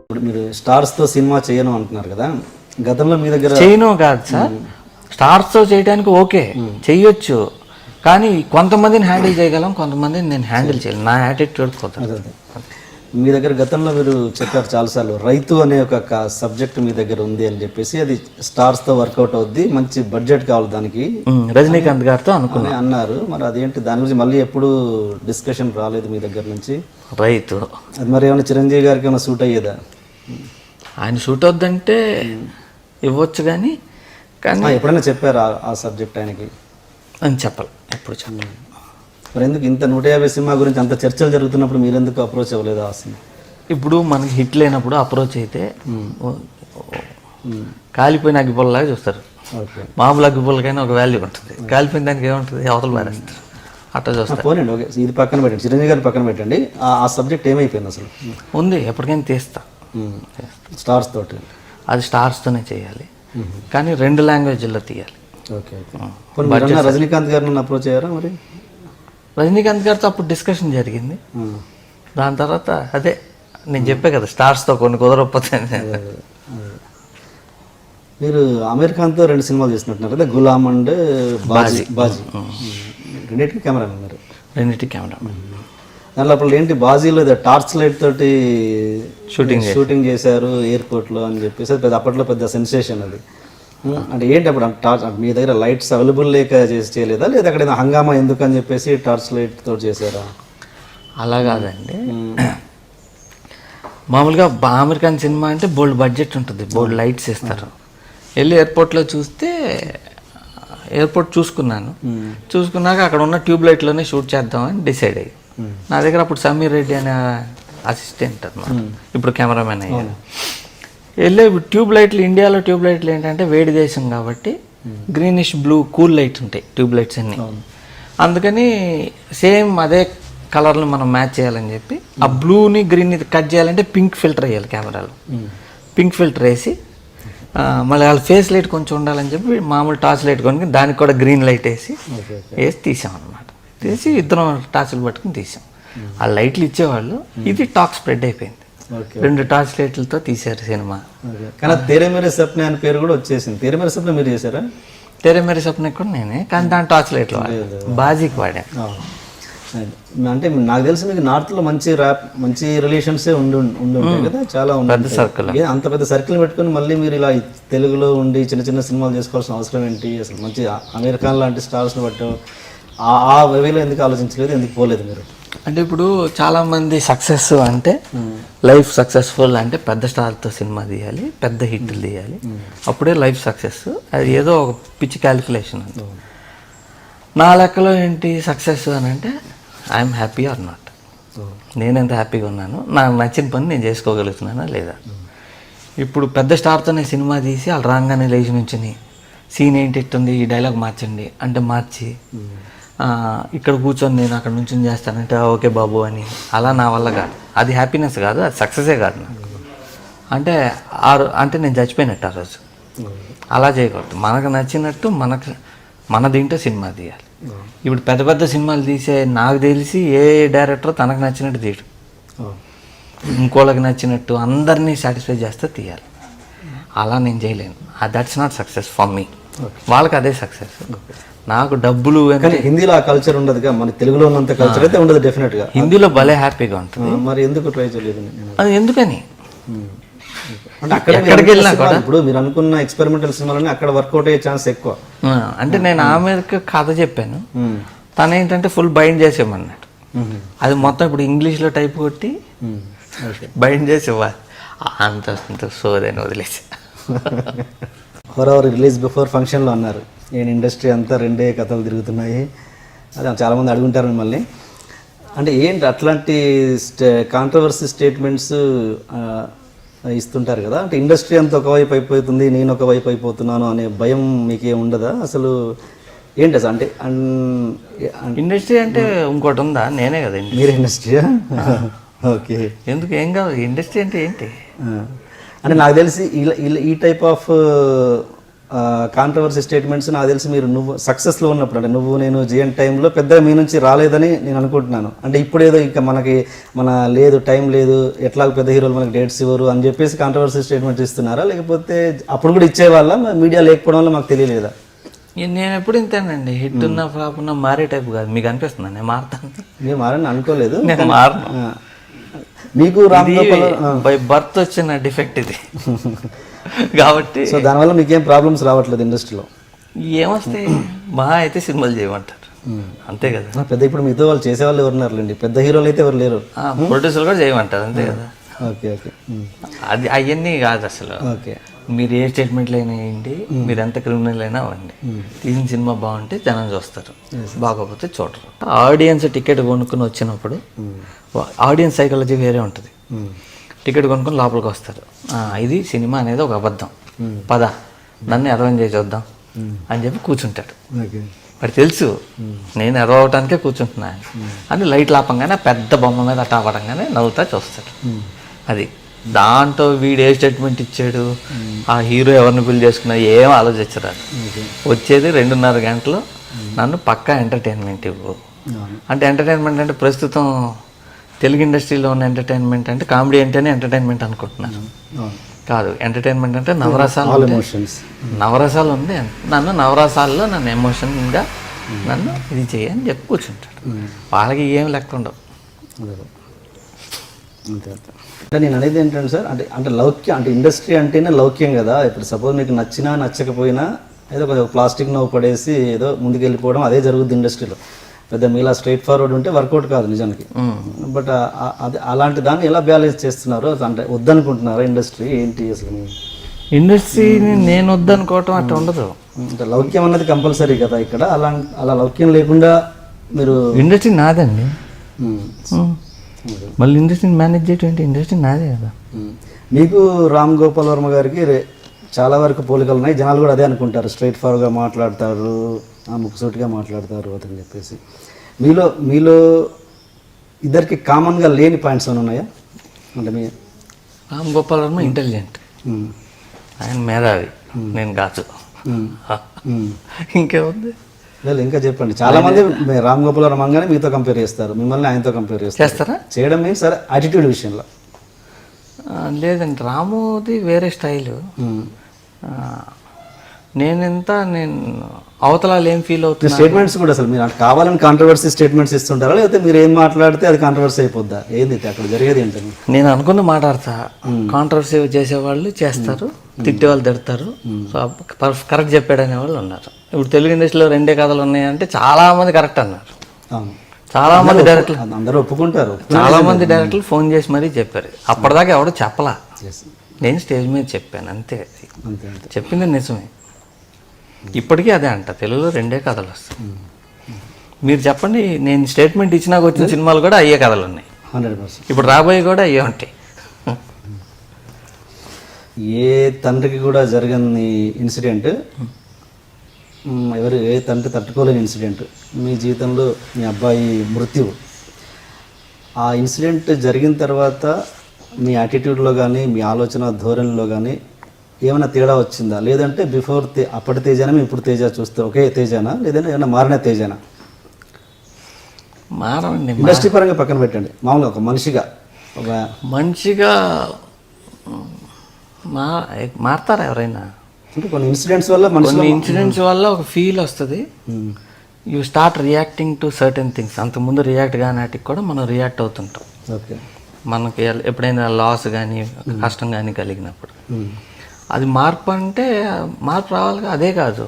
ఇప్పుడు మీరు స్టార్స్తో సినిమా చేయను అంటున్నారు కదా, గతంలో మీ దగ్గర చేయను కాదు సార్, స్టార్స్తో చేయడానికి ఓకే చెయ్యొచ్చు, కానీ కొంతమందిని హ్యాండిల్ చేయగలం, కొంతమందిని నేను హ్యాండిల్ చేయలేను, నా యాటిట్యూడ్ కుదరదు. మీ దగ్గర గతంలో మీరు చెప్పారు చాలాసార్లు, రైతు అనే ఒక సబ్జెక్ట్ మీ దగ్గర ఉంది అని చెప్పేసి, అది స్టార్స్తో వర్కౌట్ అవుద్ది, మంచి బడ్జెట్ కావాలి దానికి, రజనీకాంత్ గారితో అనుకున్నాను అన్నారు. మరి అదేంటి, దాని గురించి మళ్ళీ ఎప్పుడు డిస్కషన్ రాలేదు మీ దగ్గర నుంచి? రైతు అది మరి ఏమైనా చిరంజీవి గారికి ఏమైనా సూట్ అయ్యేదా? ఆయన సూట్ అవుద్దంటే ఇవ్వచ్చు, కానీ ఎప్పుడైనా చెప్పారు ఆ సబ్జెక్ట్ ఆయనకి? అని చెప్పాలి, ఎప్పుడు చెప్పాలి. మరి ఎందుకు ఇంత 150 సినిమా గురించి అంత చర్చలు జరుగుతున్నప్పుడు మీరు ఎందుకు అప్రోచ్ అవ్వలేదు ఆ సినిమా? ఇప్పుడు మనకి హిట్ లేనప్పుడు అప్రోచ్ అయితే కాలిపోయిన అగ్గిపుల్లలాగా చూస్తారు. మామూలు అగ్గిపుల్లకైనా ఒక వాల్యూ ఉంటుంది, కాలిపోయిన దానికి ఏముంటుంది, అవతల మారేస్తారు, అట్లా చూస్తారు. పోనండి, ఓకే, ఇది పక్కన పెట్టండి, చిరంజీవి గారిని పక్కన పెట్టండి. ఆ సబ్జెక్ట్ ఏమైపోయింది అసలు? ఉంది, ఎప్పటికైనా తీస్తా. స్టార్స్ తోటి అది స్టార్స్తోనే చేయాలి, కానీ 2 లాంగ్వేజ్లో తీయాలి. ఓకే రజనీకాంత్ గారిని అప్రోచ్ అయ్యారా? మరి రజనీకాంత్ గారితో అప్పుడు డిస్కషన్ జరిగింది, దాని తర్వాత అదే నేను చెప్పే కదా, స్టార్స్తో కొన్ని కుదరకపోతే. మీరు అమీర్ ఖాన్తో 2 సినిమాలు చేసినట్టున్నారు కదా, గులాం అండ్ బాజీ. రెండింటికి కెమెరామెన్ మీరు? రెండింటికి కెమెరామెన్. దాంట్లో అప్పుడు ఏంటి, బాజీలో టార్చ్ లైట్ తోటి షూటింగ్ చేశారు ఎయిర్పోర్ట్లో అని చెప్పేసి, అది అప్పట్లో పెద్ద సెన్సేషన్ అది. అంటే ఏంటి అప్పుడు మీ దగ్గర లైట్స్ అవైలబుల్ లేక చేయలేదా, లేదా అక్కడ హంగామా ఎందుకు అని చెప్పేసి టార్చ్ లైట్ తోటి చేశారా? అలా కాదండి, మామూలుగా అమీర్ ఖాన్ సినిమా అంటే బోల్డ్ బడ్జెట్ ఉంటుంది, బోల్డ్ లైట్స్ ఇస్తారు. వెళ్ళి ఎయిర్పోర్ట్లో చూస్తే, ఎయిర్పోర్ట్ చూసుకున్నాక అక్కడ ఉన్న ట్యూబ్ లైట్లోనే షూట్ చేద్దామని డిసైడ్ అయ్యి, నా దగ్గర అప్పుడు సమీర్ రెడ్డి అనే అసిస్టెంట్ అన్నమాట, ఇప్పుడు కెమెరామెన్ అయ్యాను. వెళ్ళే ట్యూబ్ లైట్లు, ఇండియాలో ట్యూబ్ లైట్లు ఏంటంటే వేడి దేశం కాబట్టి గ్రీనిష్ బ్లూ కూల్ లైట్స్ ఉంటాయి ట్యూబ్ లైట్స్ అన్నీ, అందుకని సేమ్ అదే కలర్ని మనం మ్యాచ్ చేయాలని చెప్పి ఆ బ్లూని గ్రీన్ని కట్ చేయాలంటే పింక్ ఫిల్టర్ వేయాలి కెమెరాలో. పింక్ ఫిల్టర్ వేసి మళ్ళీ వాళ్ళ ఫేస్ లైట్ కొంచెం ఉండాలని చెప్పి మామూలు టార్చ్ లైట్ కొనుక్కి దానికి కూడా గ్రీన్ లైట్ వేసి తీసాం అనమాట. తీసి ఇద్దరం టార్చ్లు పట్టుకుని తీసాం. ఆ లైట్లు ఇచ్చేవాళ్ళు, ఇది టాక్ స్ప్రెడ్ అయిపోయింది, 2 టార్చ్ లైట్లతో తీశారు సినిమా. కానీ తెరే మేరే సప్నే అనే పేరు కూడా వచ్చేసింది. తెరే మేరే సప్నే మీరు చేశారా? తెరే మేరే సప్నే కూడా నేనే, కానీ దాని టార్చ్ లైట్లు బాజీకి వాడా. అంటే నాకు తెలిసి మీకు నార్త్లో మంచి రిలేషన్సే ఉండుంటాయి కదా, చాలా పెద్ద సర్కిల్. అంత పెద్ద సర్కిల్ పెట్టుకుని మళ్ళీ మీరు ఇలా తెలుగులో ఉండి చిన్న చిన్న సినిమాలు చేసుకోవాల్సిన అవసరం ఏంటి అసలు? మంచి అమీర్ ఖాన్ లాంటి స్టార్స్ని బట్టి ఆ వేలో ఎందుకు ఆలోచించలేదు, ఎందుకు పోలేదు మీరు? అంటే ఇప్పుడు చాలామంది సక్సెస్ అంటే లైఫ్ సక్సెస్ఫుల్ అంటే పెద్ద స్టార్తో సినిమా తీయాలి, పెద్ద హిట్లు తీయాలి, అప్పుడే లైఫ్ సక్సెస్. అది ఏదో ఒక పిచ్చి క్యాలిక్యులేషన్. నా లెక్కలో ఏంటి సక్సెస్ అని అంటే, ఐఎమ్ హ్యాపీ ఆర్ నాట్, నేను ఎంత హ్యాపీగా ఉన్నాను, నాకు నచ్చిన పని నేను చేసుకోగలుగుతున్నానా లేదా. ఇప్పుడు పెద్ద స్టార్తోనే సినిమా తీసి వాళ్ళు రాగానే లేచి నుంచుని సీన్ ఏంటి ఇట్టుంది, ఈ డైలాగ్ మార్చండి అంటే మార్చి, ఇక్కడ కూర్చొని నేను అక్కడ నుంచి చేస్తానంటే ఓకే బాబు అని, అలా నా వల్ల కాదు. అది హ్యాపీనెస్ కాదు, అది సక్సెసే కాదు నాకు. అంటే నేను చచ్చిపోయినట్టు ఆ రోజు. అలా చేయకూడదు, మనకు నచ్చినట్టు మన దీంట్లో సినిమా తీయాలి. ఇప్పుడు పెద్ద పెద్ద సినిమాలు తీసే నాకు తెలిసి ఏ డైరెక్టర్ తనకు నచ్చినట్టు తీయడు, ఇంకోళ్ళకి నచ్చినట్టు అందరినీ సాటిస్ఫై చేస్తే తీయాలి. అలా నేను చేయలేను, that's not success for me. వాళ్ళకి అదే సక్సెస్. నాకు డబ్బులు. హిందీలో ఆ కల్చర్ ఉండదుగా, మన తెలుగులో ఉన్నంత కల్చర్ అయితే ఉండదు డెఫినెట్ గా. హిందీలో భలే హ్యాపీగా ఉంటుంది. మరి ఎందుకు ట్రై చేయలేదు? అది ఎందుకని అంటే ఎక్కడికి వెళ్ళినా కూడా ఇప్పుడు మీరు అనుకున్న ఎక్స్పెరిమెంటల్ సినిమాలని అక్కడ వర్కౌట్ అయ్యే ఛాన్స్ ఎక్కువ. అంటే నేను ఆమెకి కథ చెప్పాను, తను ఏంటంటే ఫుల్ బైండ్ చేసేమన్నాడు. అది మొత్తం ఇప్పుడు ఇంగ్లీష్లో టైప్ కొట్టి బైండ్ చేసి ఇవ్వాలి, అంత సోదని వదిలేసి. హొరవర్ రిలీజ్ బిఫోర్ ఫంక్షన్లో అన్నారు, నేను ఇండస్ట్రీ అంతా 2 కథలు తిరుగుతున్నాయి. అదే చాలామంది అడుగుంటారు మిమ్మల్ని. అంటే ఏంటి అట్లాంటి కాంట్రవర్సీ స్టేట్మెంట్స్ ఇస్తుంటారు కదా, అంటే ఇండస్ట్రీ అంతా ఒకవైపు అయిపోతుంది, నేను ఒకవైపు అయిపోతున్నాను అనే భయం మీకేం ఉండదా అసలు? ఏంటి అసలు? అంటే ఇండస్ట్రీ అంటే ఇంకోటి ఉందా? నేనే కదా మీరు ఇండస్ట్రీయా? ఓకే, ఎందుకు ఏం కాదు ఇండస్ట్రీ అంటే ఏంటి అంటే నాకు తెలిసి ఈ టైప్ ఆఫ్ కాంట్రవర్సీ స్టేట్మెంట్స్ నాకు తెలిసి మీరు నువ్వు సక్సెస్లో ఉన్నప్పుడు అంటే నువ్వు నేను జిఎన్ టైంలో పెద్దగా మీ నుంచి రాలేదని నేను అనుకుంటున్నాను. అంటే ఇప్పుడు ఏదో ఇంకా మనకి లేదు టైం లేదు ఎట్లాగో పెద్ద హీరోలు మనకి డేట్స్ ఇవ్వరు అని చెప్పేసి కాంట్రవర్సీ స్టేట్మెంట్స్ ఇస్తున్నారా, లేకపోతే అప్పుడు కూడా ఇచ్చేవాళ్ళ మీడియా లేకపోవడం వల్ల మాకు తెలియలేదా? నేను ఎప్పుడు ఇంతేనండి, హిట్ ఉన్న ఫ్లాప్ ఉన్న మారే టైప్ కాదు. మీకు అనిపిస్తుందా నేను మారుతాను? నేను మారని అనుకోలేదు. నేను మారను. మీకు రామ్ గోపాల్ బై బర్త్ వచ్చిన డిఫెక్ట్ ఇది కాబట్టి సో దానివల్ల మీకేం ప్రాబ్లమ్స్ రావట్లేదు ఇండస్ట్రీలో? ఏమొస్తాయి, మహా అయితే సినిమాలు చేయమంటారు అంతే కదా. పెద్ద ఇప్పుడు మీతో వాళ్ళు చేసేవాళ్ళు ఎవరు ఉన్నారులేండి, పెద్ద హీరోలు అయితే ఎవరు లేరు. ప్రొడ్యూసర్ కూడా చేయమంటారు అంతే కదా. ఓకే ఓకే అది అవన్నీ కాదు అసలు. ఓకే మీరు ఏ స్టేట్మెంట్లు అయినా వేయండి, మీరు ఎంత క్రిమినల్ అయినా అవ్వండి, తీసిన సినిమా బాగుంటే జనం చూస్తారు, బాగోకపోతే చూడరు. ఆడియన్స్ టికెట్ కొనుక్కుని వచ్చినప్పుడు ఆడియన్స్ సైకాలజీ వేరే ఉంటుంది. టికెట్ కొనుక్కొని లోపలికి వస్తారు, ఇది సినిమా అనేది ఒక అబద్ధం, పద నన్ను అర్థం చేసి చూద్దాం అని చెప్పి కూర్చుంటాడు. మరి తెలుసు నేను ఎరవటానికే కూర్చుంటున్నా అని లైట్ లాపంగానే పెద్ద బొమ్మ మీద అట్ట అవ్వడంగానే నవ్వుతా చూస్తాడు. అది దాంట్లో వీడు ఏ స్టేట్మెంట్ ఇచ్చాడు, ఆ హీరో ఎవరిని బిల్ చేసుకున్నా ఏం ఆలోచించరాదు. వచ్చేది 2.5 గంటలు నన్ను పక్కా ఎంటర్టైన్మెంట్ ఇవ్వు అంటే. ఎంటర్టైన్మెంట్ అంటే ప్రస్తుతం తెలుగు ఇండస్ట్రీలో ఉన్న ఎంటర్టైన్మెంట్ అంటే కామెడీ అంటేనే ఎంటర్టైన్మెంట్ అనుకుంటున్నాను. కాదు, ఎంటర్టైన్మెంట్ అంటే నవరసాలు ఉంది. నన్ను నవరసాల్లో నన్ను ఎమోషన్గా నన్ను ఇది చేయని చెప్పి కూర్చుంటాడు. వాళ్ళకి ఏం లెక్క ఉండవు. అంటే నేను అనేది ఏంటంటే సార్, అంటే లౌక్యం అంటే ఇండస్ట్రీ అంటేనే లౌక్యం కదా. ఇప్పుడు సపోజ్ మీకు నచ్చినా నచ్చకపోయినా ఏదో కొంచెం ప్లాస్టిక్ నవ్వు పడేసి ఏదో ముందుకు వెళ్ళిపోవడం అదే జరుగుతుంది ఇండస్ట్రీలో. పెద్ద మీలా స్ట్రైట్ ఫార్వర్డ్ ఉంటే వర్కౌట్ కాదు నిజానికి. బట్ అది అలాంటి దాన్ని ఎలా బ్యాలెన్స్ చేస్తున్నారు అంటే వద్దనుకుంటున్నారా ఇండస్ట్రీ ఏంటి అసలు? ఇండస్ట్రీని నేను వద్దనుకోవటం అట్లా ఉండదు. అంటే లౌక్యం అన్నది కంపల్సరీ కదా ఇక్కడ. అలా లౌక్యం లేకుండా మీరు ఇండస్ట్రీ నాదండి, మళ్ళీ ఇండస్ట్రీని మేనేజ్ చేయటం ఏంటి? ఇండస్ట్రీ నాదే కదా. మీకు రామ్ గోపాల్ వర్మ గారికి చాలా వరకు పోలికలు ఉన్నాయి. జనాలు కూడా అదే అనుకుంటారు, స్ట్రైట్ ఫార్వర్డ్గా మాట్లాడతారు, ముక్కుసూటిగా మాట్లాడతారు అని చెప్పేసి. మీలో ఇద్దరికి కామన్గా లేని పాయింట్స్ ఏమైనా ఉన్నాయా? అంటే మీ రామ్ గోపాల్ వర్మ ఇంటెలిజెంట్, ఆయన మేధావి, నేను కాదు. ఇంకేముంది? లేదు ఇంకా చెప్పండి. చాలా మంది రామ్ గోపాల్ వర్మ అనగానే మీతో కంపేర్ చేస్తారు, మిమ్మల్ని ఆయనతో కంపేర్ చేస్తారా? చేయడం మీన్స్ సరే యాటిట్యూడ్ విషయంలో లేదండి, రాముది వేరే స్టైలు. నేను అవతలాలు ఏం ఫీల్ అవుతుంది. స్టేట్మెంట్స్ కూడా అసలు మీరు కావాలని కాంట్రవర్సీ స్టేట్మెంట్స్ ఇస్తుంటారా, లేకపోతే మీరు ఏం మాట్లాడితే అది కాంట్రవర్సీ అయిపోద్దా? ఏంది అక్కడ జరిగేది ఏంటని? నేను అనుకున్న మాట్లాడతా, కాంట్రవర్సీ చేసేవాళ్ళు చేస్తారు, తిట్టేవాళ్ళు తిడతారు, కరెక్ట్ చెప్పాడు అనే వాళ్ళు ఉన్నారు. ఇప్పుడు తెలుగు ఇండస్ట్రీలో 2 కథలు ఉన్నాయంటే చాలా మంది కరెక్ట్ అన్నారు. చాలా మంది డైరెక్టర్లు అందరూ ఒప్పుకుంటారు. చాలా మంది డైరెక్టర్లు ఫోన్ చేసి మరీ చెప్పారు. అప్పటిదాకా ఎవడో చెప్పలా, నేను స్టేజ్ మీద చెప్పాను అంతే. చెప్పింది నిజమే. ఇప్పటికీ అదే అంట, తెలుగులో 2 కథలు వస్తాయి. మీరు చెప్పండి, నేను స్టేట్మెంట్ ఇచ్చినాక వచ్చిన సినిమాలు కూడా అయ్యే కథలు ఉన్నాయి. 100%. ఇప్పుడు రాబోయే కూడా అయ్యే ఉంటాయి. ఏ తండ్రికి కూడా జరగని ఇన్సిడెంట్, ఏ తండ్రి తట్టుకోలేని ఇన్సిడెంట్ మీ జీవితంలో మీ అబ్బాయి మృత్యువు. ఆ ఇన్సిడెంట్ జరిగిన తర్వాత మీ యాటిట్యూడ్లో కానీ మీ ఆలోచన ధోరణిలో కానీ ఏమైనా తేడా వచ్చిందా? లేదంటే బిఫోర్ అప్పటి తేజానా ఇప్పుడు తేజ చూస్తే ఒకే తేజానా, లేదంటే ఏమైనా మారిన తేజానా? మారండి, ఇండస్ట్రీ పరంగా పక్కన పెట్టండి, మామూలుగా ఒక మనిషిగా మారుతారా ఎవరైనా? అంటే కొన్ని ఇన్సిడెంట్స్ వల్ల ఒక ఫీల్ వస్తుంది. You start reacting to certain things. అంతకుముందు రియాక్ట్ కానాటికి కూడా మనం రియాక్ట్ అవుతుంటాం. ఓకే, మనకి ఎప్పుడైనా లాస్ కానీ కష్టం కానీ కలిగినప్పుడు అది మార్పు అంటే మార్పు రావాలి. అదే కాదు,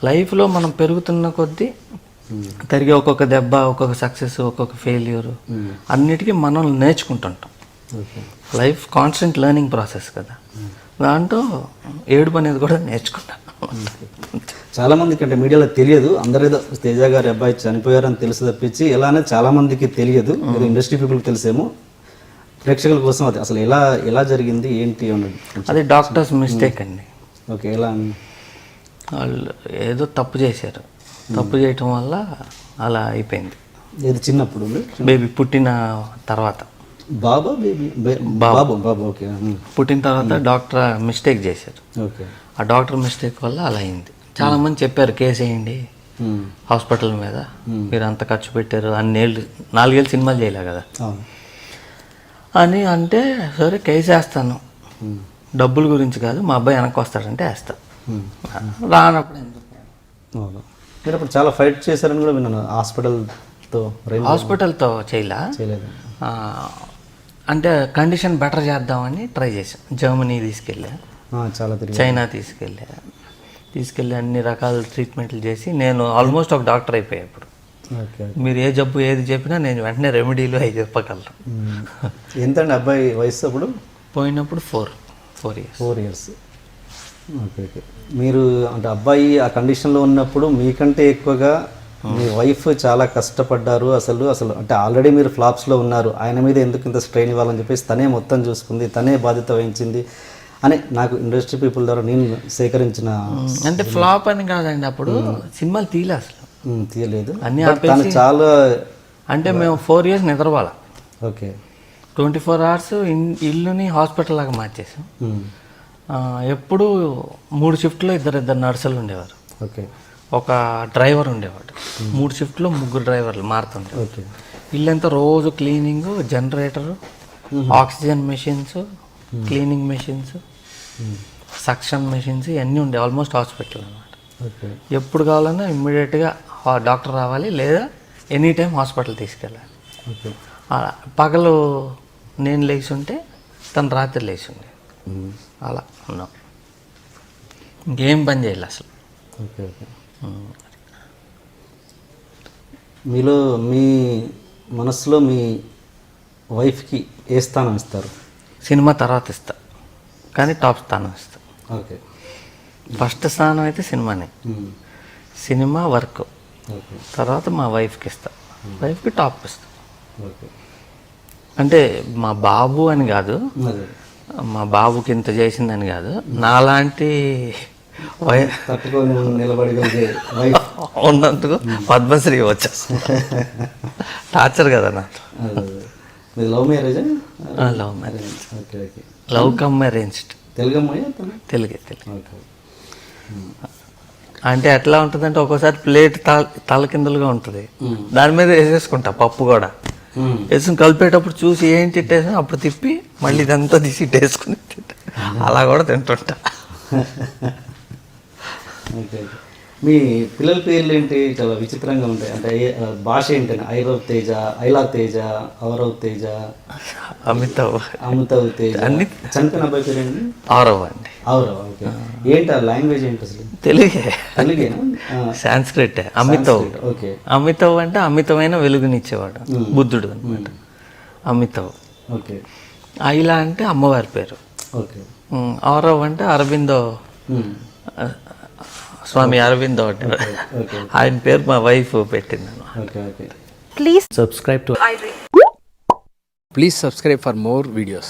లైఫ్లో మనం పెరుగుతున్న కొద్దీ తిరిగి ఒక్కొక్క దెబ్బ, ఒక్కొక్క సక్సెస్, ఒక్కొక్క ఫెయిల్యూర్ అన్నిటికీ మనం నేర్చుకుంటుంటాం. లైఫ్ కాన్స్టెంట్ లెర్నింగ్ ప్రాసెస్ కదా. దాంట్లో ఏడుపు అనేది కూడా నేర్చుకుంటాం. చాలా మందికి అంటే మీడియాలో తెలియదు, అందరేదో తేజ గారి అబ్బాయి చనిపోయారని తెలుసు తప్పించి ఎలా అనేది చాలా మందికి తెలియదు. ఏదో ఇండస్ట్రీ పీపుల్కి తెలిసేమో, ప్రేక్షకుల కోసం అది అసలు ఎలా జరిగింది ఏంటి అన్నది. అది డాక్టర్స్ మిస్టేక్ అండి. ఓకే, ఎలా? వాళ్ళు ఏదో తప్పు చేశారు, తప్పు చేయటం వల్ల అలా అయిపోయింది. ఏది చిన్నప్పుడు బేబీ పుట్టిన తర్వాత బాబా బేబీ బాబు బాబు ఓకే పుట్టిన తర్వాత డాక్టర్ మిస్టేక్ చేశారు. ఓకే. ఆ డాక్టర్ మిస్టేక్ వల్ల అలా అయింది. చాలామంది చెప్పారు కేసు వేయండి హాస్పిటల్ మీద, మీరు అంత ఖర్చు పెట్టారు, 4 ఏళ్ళు సినిమాలు చేయలే కదా అని అంటే, సరే కేసు వేస్తాను, డబ్బుల గురించి కాదు, మా అబ్బాయి వెనక్కి వస్తాడంటే వేస్తా, రానప్పుడు ఎందుకు. మీరు అప్పుడు చాలా ఫైట్ చేశారని కూడా విన్నాను హాస్పిటల్తో చేయలేదు. అంటే కండిషన్ బెటర్ చేద్దామని ట్రై చేశాం. జర్మనీ తీసుకెళ్ళా, చాలా చైనా తీసుకెళ్ళి అన్ని రకాల ట్రీట్మెంట్లు చేసి నేను ఆల్మోస్ట్ ఒక డాక్టర్ అయిపోయా. ఇప్పుడు మీరు ఏ జబ్బు ఏది చెప్పినా నేను వెంటనే రెమెడీలు అవి చెప్పగలను. ఎంతండి అబ్బాయి వయసు అప్పుడు? పోయినప్పుడు 4 years. Okay okay. మీరు అంటే అబ్బాయి ఆ కండిషన్లో ఉన్నప్పుడు మీకంటే ఎక్కువగా మీ వైఫ్ చాలా కష్టపడ్డారు. అసలు అంటే ఆల్రెడీ మీరు ఫ్లాప్స్లో ఉన్నారు, ఆయన మీద ఎందుకు ఇంత స్ట్రెయిన్ ఇవ్వాలని చెప్పేసి తనే మొత్తం చూసుకుంది, తనే బాధ్యత వహించింది అని నాకు ఇండస్ట్రీ పీపుల్ ద్వారా నేను సేకరించిన. అంటే ఫ్లాప్ అని కాదండి, అప్పుడు సినిమాలు తీయలే, అసలు తీయలేదు అన్ని చాలా. అంటే మేము 4 years నిద్రపోవాలి. ఓకే. 24 hours ఇల్లుని హాస్పిటల్ లాగా మార్చేసాం. ఎప్పుడు 3 షిఫ్ట్లో ఇద్దరు నర్సులు ఉండేవారు. ఓకే. ఒక డ్రైవర్ ఉండేవాడు. 3 షిఫ్ట్లో 3 డ్రైవర్లు మారుతుంటారు. ఓకే. ఇల్లంతా రోజు cleaning, generator, oxygen machines, cleaning machines, suction machines ఇవన్నీ ఉండే ఆల్మోస్ట్ హాస్పిటల్ అనమాట. ఓకే. ఎప్పుడు కావాలన్నా ఇమ్మీడియట్గా డాక్టర్ రావాలి, లేదా ఎనీ టైం హాస్పిటల్ తీసుకెళ్ళాలి. ఓకే. పగలు నేను లేచి ఉంటే తను రాత్రి లేచి ఉండే, అలా ఉన్నాం. ఇంకేం పని చేయాలి అసలు. Okay okay. మీలో మీ మనసులో మీ వైఫ్కి ఏ స్థానం ఇస్తారు? సినిమా తర్వాత ఇస్తా, కానీ టాప్ స్థానం ఇస్తా. ఓకే. ఫస్ట్ స్థానం అయితే సినిమానే, సినిమా వర్క్, ఓకే. తర్వాత మా వైఫ్కి ఇస్తా, వైఫ్కి టాప్ ఇస్తా. ఓకే. అంటే మా బాబు అని కాదు, మా బాబుకి ఇంత చేసిందని కాదు, నాలాంటి తట్టుకొని నిలబడి ఉన్నందుకు పద్మశ్రీ వచ్చేస్తుంది. టార్చర్ కదా నాకు. Love marriage? Love marriage. Okay okay. Love come arranged. Telugu అమ్మాయి? తెలుగే. ఓకే. అంటే ఎట్లా ఉంటుందంటే ఒక్కోసారి ప్లేట్ తల కిందలుగా ఉంటుంది, దాని మీద వేసేసుకుంటా పప్పు కూడా వేసుకుని కలిపేటప్పుడు చూసి ఏం తిట్టేసాను అప్పుడు తిప్పి మళ్ళీ ఇదంతా తీసి ఇట్టేసుకుని అలా కూడా తింటుంటా. ఓకే. మీ పిల్లల పేర్లు ఏంటి? చాలా విచిత్రంగా ఉంటాయి. అంటే భాష ఏంటంటే ఐరవ్ తేజ, ఐలా తేజ, అవరవ్ తేజ, అమితవ్ తేజ. అన్ని చనిపోయిన అబ్బాయి పేరు ఏంటి? ఆరవ్ అండి. అవరవ్. ఓకే. ఏంటి ఆ లాంగ్వేజ్ ఏంటి అసలు? తెలుగేనా? సాంస్క్రిట్. అమితవ్. ఓకే. అమితవ్ అంటే అమితమైన వెలుగునిచ్చేవాడు, బుద్ధుడు అనమాట. అమితవ్. ఓకే. ఐలా అంటే అమ్మవారి పేరు. ఓకే. ఆరవ్ అంటే అరవిందో, స్వామి అరవిందో అంటే ఆయన పేరు మా వైఫ్ పెట్టింది. Okay okay. Please subscribe to iDream. Please subscribe for more videos.